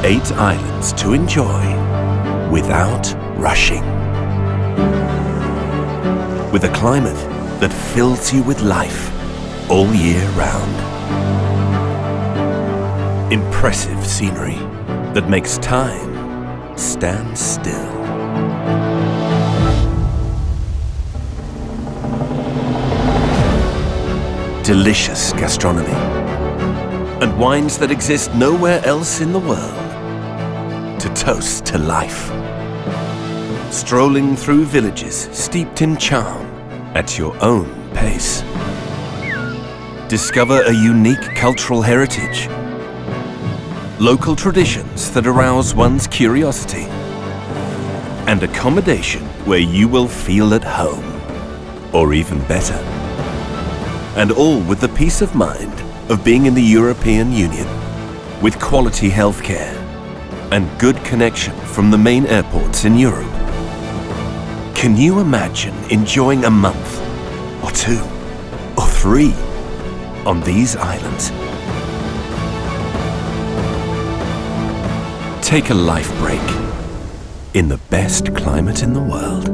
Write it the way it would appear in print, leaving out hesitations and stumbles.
8 islands to enjoy without rushing. With a climate that fills you with life all year round. Impressive scenery that makes time stand still. Delicious gastronomy and wines that exist nowhere else in the world to toast to life. Strolling through villages steeped in charm at your own pace. Discover a unique cultural heritage, local traditions that arouse one's curiosity, and accommodation where you will feel at home, or even better. And all with the peace of mind of being in the European Union, with quality healthcare and good connection from the main airports in Europe. Can you imagine enjoying a month, or 2, or 3 on these islands? Take a life break in the best climate in the world.